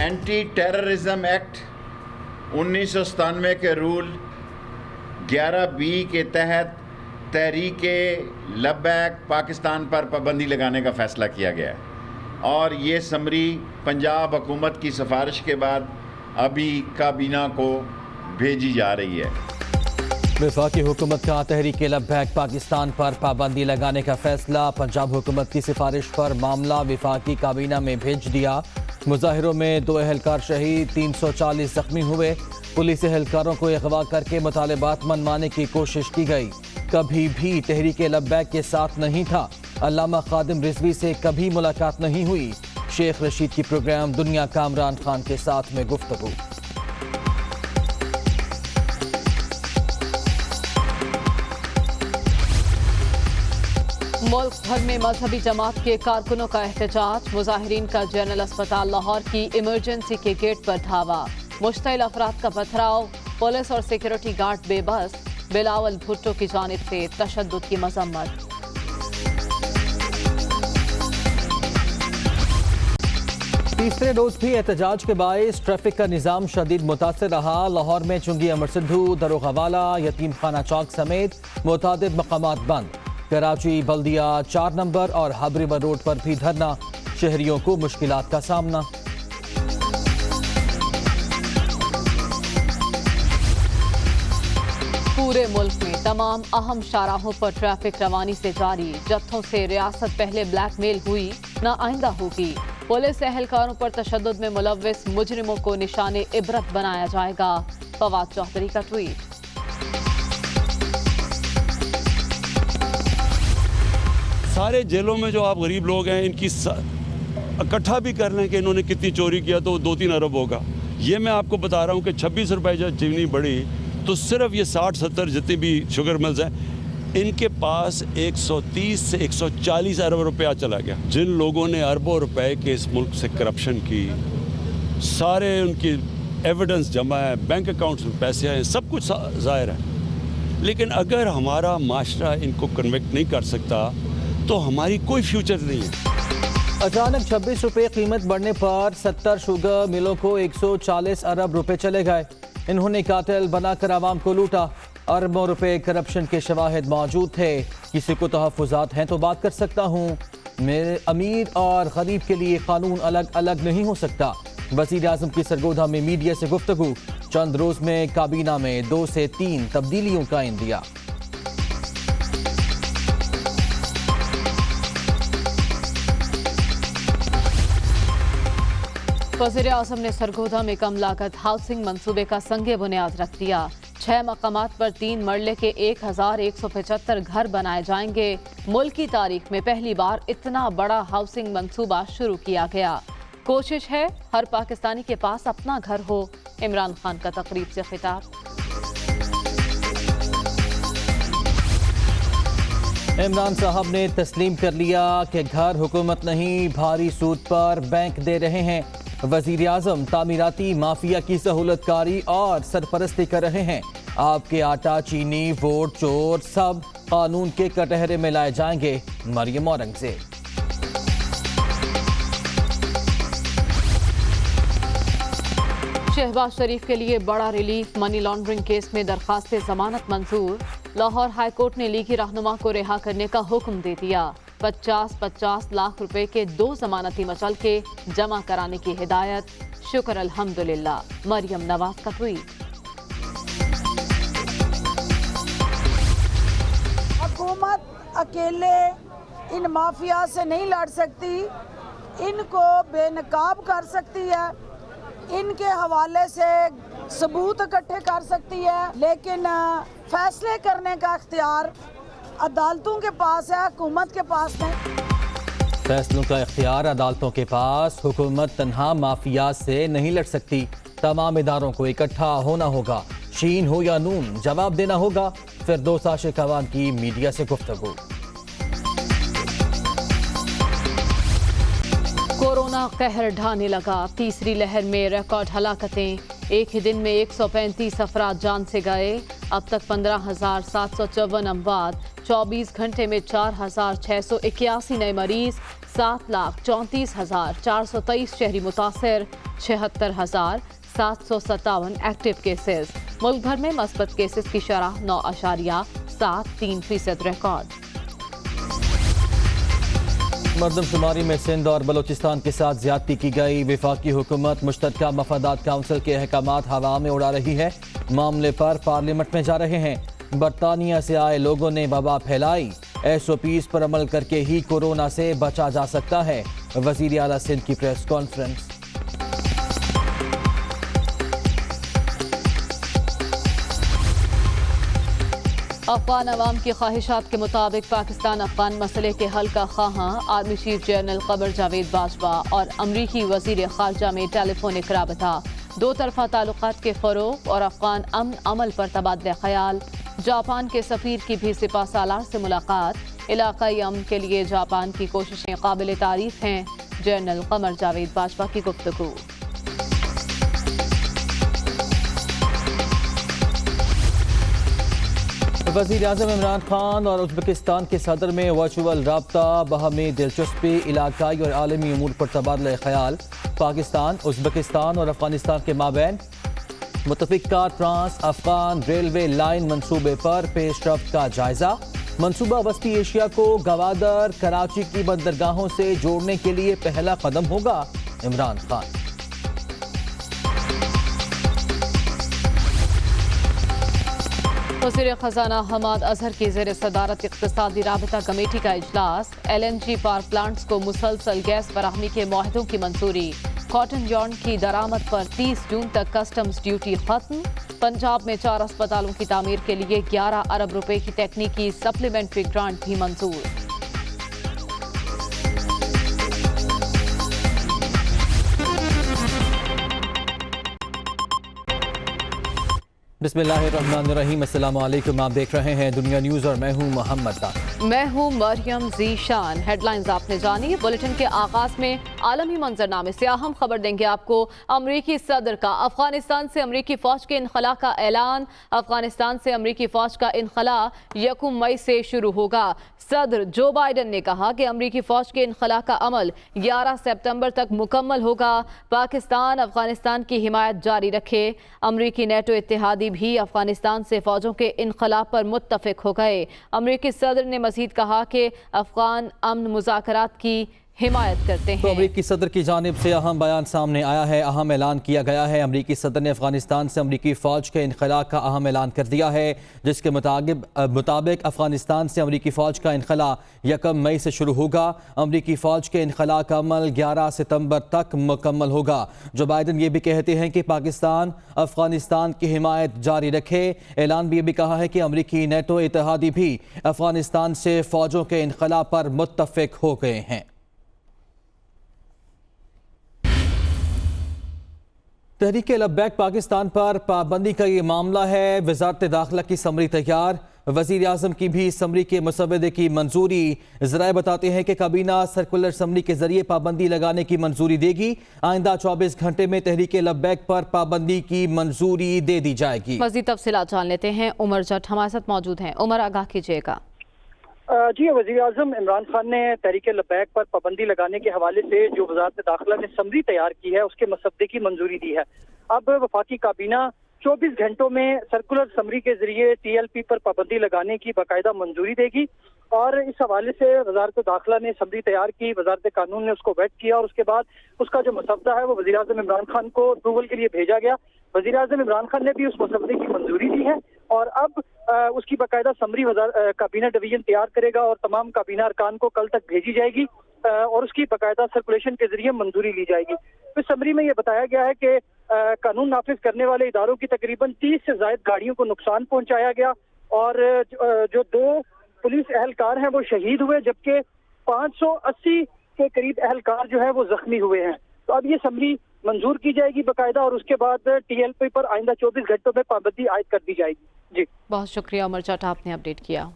Anti terrorism act 1997 के rule 11B के तहत तहरीक लब्बैक पाकिस्तान पर पाबंदी लगाने का फ़ैसला किया गया है और ये समरी पंजाब हुकूमत की सिफारिश के बाद अभी काबीना को भेजी जा रही है। वफाकी हुकूमत का तहरीक लब्बैक पाकिस्तान पर पाबंदी लगाने का फैसला। पंजाब हुकूमत की सिफारिश पर मामला वफाकी काबीना में भेज दिया। मुजाहिरों में 2 एहलकार शहीद, 340 जख्मी हुए। पुलिस एहलकारों को अगवा करके मुतालबात मनवाने की कोशिश की गई। कभी भी तहरीक लब्बैक के साथ नहीं था। अल्लामा खादिम रिजवी से कभी मुलाकात नहीं हुई। शेख रशीद की प्रोग्राम दुनिया का इमरान खान के साथ में गुफ्तगू। मुल्क भर में मजहबी जमात के कारकुनों का एहतजाज। मुजाहिरीन का जनरल अस्पताल लाहौर की इमरजेंसी के गेट पर धावा। मुश्तइल अफराद का पथराव। पुलिस और सिक्योरिटी गार्ड बेबस। बिलावल भुट्टो की जानिब से तशद्दुद की मजम्मत। तीसरे रोज भी एहतजाज के बायस ट्रैफिक का निजाम शदीद मुतासिर रहा। लाहौर में चुंगी अमर सिद्धू, दरोगावाला, यतीम खाना चौक समेत मुतादिद मकामात बंद। कराची बल्दिया 4 नंबर और हबरीवर रोड पर भी धरना। शहरियों को मुश्किलात का सामना। पूरे मुल्क में तमाम अहम शाहराहों पर ट्रैफिक रवानी से जारी। जत्थों से रियासत पहले ब्लैकमेल हुई, न आइंदा होगी। पुलिस एहलकारों पर तशद्दुद में मुलव्विस मुजरिमों को निशाने इबरत बनाया जाएगा। फवाद चौधरी का ट्वीट। सारे जेलों में जो आप गरीब लोग हैं इनकी इकट्ठा भी कर लें कि इन्होंने कितनी चोरी किया तो 2-3 अरब होगा। ये मैं आपको बता रहा हूँ कि 26 रुपए जब चीनी बढ़ी तो सिर्फ ये 60-70 जितनी भी शुगर मिल्स हैं इनके पास 130 से 140 अरब रुपया चला गया। जिन लोगों ने अरबों रुपए के इस मुल्क से करप्शन की, सारे उनकी एविडेंस जमा है, बैंक अकाउंट्स में पैसे हैं, सब कुछ ज़ाहिर है। लेकिन अगर हमारा माशरा इनको कन्विक्ट नहीं कर सकता तो हमारी कोई फ्यूचर नहीं है। अचानक 26 रुपये कीमत बढ़ने पर 70 शुगर मिलों को 140 अरब रुपए चले गए। इन्होंने कातिल बनाकर आवाम को लूटा। अरबों रुपए करप्शन के शवाहिद मौजूद थे। किसी को तहफ़्फ़ुज़ात हैं तो बात कर सकता हूँ। मेरे अमीर और गरीब के लिए कानून अलग अलग नहीं हो सकता। वज़ीर आज़म की सरगोधा में मीडिया से गुफ्तगू। चंद रोज़ में काबीना में 2 से 3 तब्दीलियों का इंदिया। वज़ीर आज़म ने सरगोधा में कम लागत हाउसिंग मंसूबे का संगे बुनियाद रख दिया। 6 मकामात पर 3 मरले के 1175 घर बनाए जाएंगे। मुल्क की तारीख में पहली बार इतना बड़ा हाउसिंग मंसूबा शुरू किया गया। कोशिश है हर पाकिस्तानी के पास अपना घर हो। इमरान खान का तकरीब से खिताब। इमरान साहब ने तस्लीम कर लिया कि घर हुकूमत नहीं, भारी सूद पर बैंक दे रहे हैं। वज़ीर आज़म तामीराती माफिया की सहूलतकारी और सरपरस्ती कर रहे हैं। आपके आटा, चीनी, वोट चोर सब कानून के कटहरे में लाए जाएंगे। मरियम औरंगज़ेब। शहबाज शरीफ के लिए बड़ा रिलीफ। मनी लॉन्ड्रिंग केस में दरखास्त जमानत मंजूर। लाहौर हाई कोर्ट ने लीगी रहनुमा को रिहा करने का हुक्म दे दिया। 50-50 लाख रुपए के 2 जमानती मचलके जमा कराने की हिदायत। शुक्र अल्हम्दुलिल्लाह। मरियम नवाज का ट्वीट। हुकूमत अकेले इन माफिया से नहीं लड़ सकती, इनको बेनकाब कर सकती है, इनके हवाले से सबूत इकट्ठे कर सकती है, लेकिन फैसले करने का इख्तियार अदालतों के पास है, हुकूमत के पास नहीं। फैसलों का इख्तियार अदालतों के पास। हुकूमत तन्हा माफिया से नहीं लड़ सकती। तमाम इदारों को इकट्ठा होना होगा। शीन हो या नून, जवाब देना होगा। फिरदौस आशिक अवान की मीडिया से गुफ्तगू। कोरोना कहर ढाने लगा। तीसरी लहर में रिकॉर्ड हलाकतें। एक ही दिन में 135 अफराद जान से गए। अब तक 15,754 अमवात। 24 घंटे में 4,681 नए मरीज। 7,34,423 शहरी मुतासिर, 76,757 एक्टिव केसेस। मुल्क भर में मस्बत केसेस की शरह 9.73% रिकॉर्ड। मरदमशुमारी में सिंध और बलोचिस्तान के साथ ज्यादती की गई। वफाकी हुकूमत मुश्तरका मफादात काउंसिल के अहकामात हवा में उड़ा रही है। मामले पर पार्लियामेंट में जा रहे हैं। बरतानिया से आए लोगों ने वबा फैलाई। SOPs पर अमल करके ही कोरोना से बचा जा सकता है। वजीर आला सिंध की प्रेस कॉन्फ्रेंस। अफगान अवाम की ख्वाहिशात के मुताबिक पाकिस्तान अफगान मसले के हल का ख्वाहां army chief general Qamar Javed Bajwa और अमरीकी वजीर खारजा में टेलीफोनिक राबता। दो तरफा ताल्लुकात के फरोग और अफगान अमन अमल पर तबादला ख्याल। जापान के सफीर की भी सिपा सालार से मुलाकात। इलाकाई अमन के लिए जापान की कोशिशें काबिल तारीफ हैं। जनरल कमर जावेद बाजवा की गुफ्तगू। वज़ीर आज़म इमरान खान और उज़्बेकिस्तान के सदर में वर्चुअल राब्ता। बाहमी दिलचस्पी, इलाकाई और आलमी उमूर पर तबादला ख्याल। पाकिस्तान, उज़्बेकिस्तान और अफगानिस्तान के माबैन मुतफ़िक़ा ट्रांस अफगान रेलवे लाइन मंसूबे पर पेशरफ्त का जायजा। मंसूबा वस्ती एशिया को गवादर, कराची की बंदरगाहों से जोड़ने के लिए पहला कदम होगा। इमरान खान। वज़ीर ख़ज़ाना हमाद अजहर की ज़ेर सदारत इक़्तिसादी राबता कमेटी का इजलास। LNG पावर प्लांट्स को मुसलसल गैस फराहमी के मुआहदों की मंजूरी। कॉटन यार्न की दरामद पर 30 जून तक कस्टम्स ड्यूटी खत्म। पंजाब में 4 अस्पतालों की तामीर के लिए 11 अरब रुपए की तकनीकी सप्लीमेंट्री ग्रांट भी मंजूर। बिस्मिल्लाहिर्रहमानिर्रहीम। अस्सलाम वालेकुम। आप देख रहे हैं दुनिया न्यूज़ और मैं हूं मोहम्मद ताक़ी। मैं हूं मरियम ज़ीशान। हेडलाइंस आपने जानी। बुलेटिन के आगाज में आलमी मंजरनामे से अहम खबर देंगे आपको। अमरीकी सदर का अफगानिस्तान से अमरीकी फौज के इनखला का ऐलान। अफगानिस्तान से अमरीकी फौज का इनखला 1 मई से शुरू होगा। सदर जो बाइडन ने कहा कि अमरीकी फौज के इनखला का अमल 11 सितंबर तक मुकम्मल होगा। पाकिस्तान अफगानिस्तान की हिमायत जारी रखे। अमरीकी नेटो इत्तेहादी भी अफगानिस्तान से फौजों के इनखला पर मुत्तफिक हो गए। अमरीकी सदर ने मजीद कहा कि अफगान अमन मुज़ाकरात की हिमायत करते हैं। तो अमरीकी सदर की जानिब से अहम बयान सामने आया है। अहम ऐलान किया गया है। अमरीकी सदर ने अफगानिस्तान से अमरीकी फ़ौज के इनखला का अहम ऐलान कर दिया है, जिसके मुताबिक अफगानिस्तान से अमरीकी फ़ौज का इनखला 1 मई से शुरू होगा। अमरीकी फ़ौज के इनखला का अमल 11 सितंबर तक मुकम्मल होगा। जो बाइडन ये भी कहते हैं कि पाकिस्तान अफगानिस्तान की हिमायत जारी रखे। ऐलान में ये भी कहा है कि अमरीकी नेटो इत्तेहादी भी अफगानिस्तान से फ़ौजों के इनखला पर मुत्तफिक हो गए हैं। तहरीक लब्बैक पाकिस्तान पर पाबंदी का ये मामला है। वजारत दाखिला की समरी तैयार। वज़ीर आज़म की भी समरी के मुसवदे की मंजूरी। ज़राए बताते हैं कि काबीना सर्कुलर समरी के जरिए पाबंदी लगाने की मंजूरी देगी। आइंदा 24 घंटे में तहरीक लब्बैक पर पाबंदी की मंजूरी दे दी जाएगी। मज़ीद तफसीलात जान लेते हैं। उमर जट हमारे साथ मौजूद हैं। उमर, आगाह कीजिएगा। जी, वज़ीर आज़म इमरान खान ने तहरीक लब्बैक पर पाबंदी लगाने के हवाले से जो वज़ारत दाखिला ने समरी तैयार की है उसके मसवदे की मंजूरी दी है। अब वफाकी काबीना 24 घंटों में सर्कुलर समरी के जरिए TLP पर पाबंदी लगाने की बाकायदा मंजूरी देगी। और इस हवाले से वज़ारत दाखिला ने समरी तैयार की, वज़ारत कानून ने उसको वेट किया और उसके बाद उसका जो मसवदा है वो वज़ीर आज़म इमरान खान को अप्रूवल के लिए भेजा गया। वज़ीर आज़म इमरान खान ने भी उस मसवदे की मंजूरी दी है और अब उसकी बाकायदा समरी काबीना डिवीजन तैयार करेगा और तमाम काबीना अरकान को कल तक भेजी जाएगी और उसकी बाकायदा सर्कुलेशन के जरिए मंजूरी ली जाएगी। इस समरी में यह बताया गया है कि कानून नाफिज करने वाले इदारों की तकरीबन 30 से ज़ायद गाड़ियों को नुकसान पहुंचाया गया और जो 2 पुलिस एहलकार हैं वो शहीद हुए, जबकि 580 के करीब एहलकार जो है वो जख्मी हुए हैं। तो अब ये समरी मंजूर की जाएगी बाकायदा और उसके बाद TLP पर आइंदा 24 घंटों में पाबंदी आयद कर दी जाएगी। जी, बहुत शुक्रिया उमर जट, आपने अपडेट किया।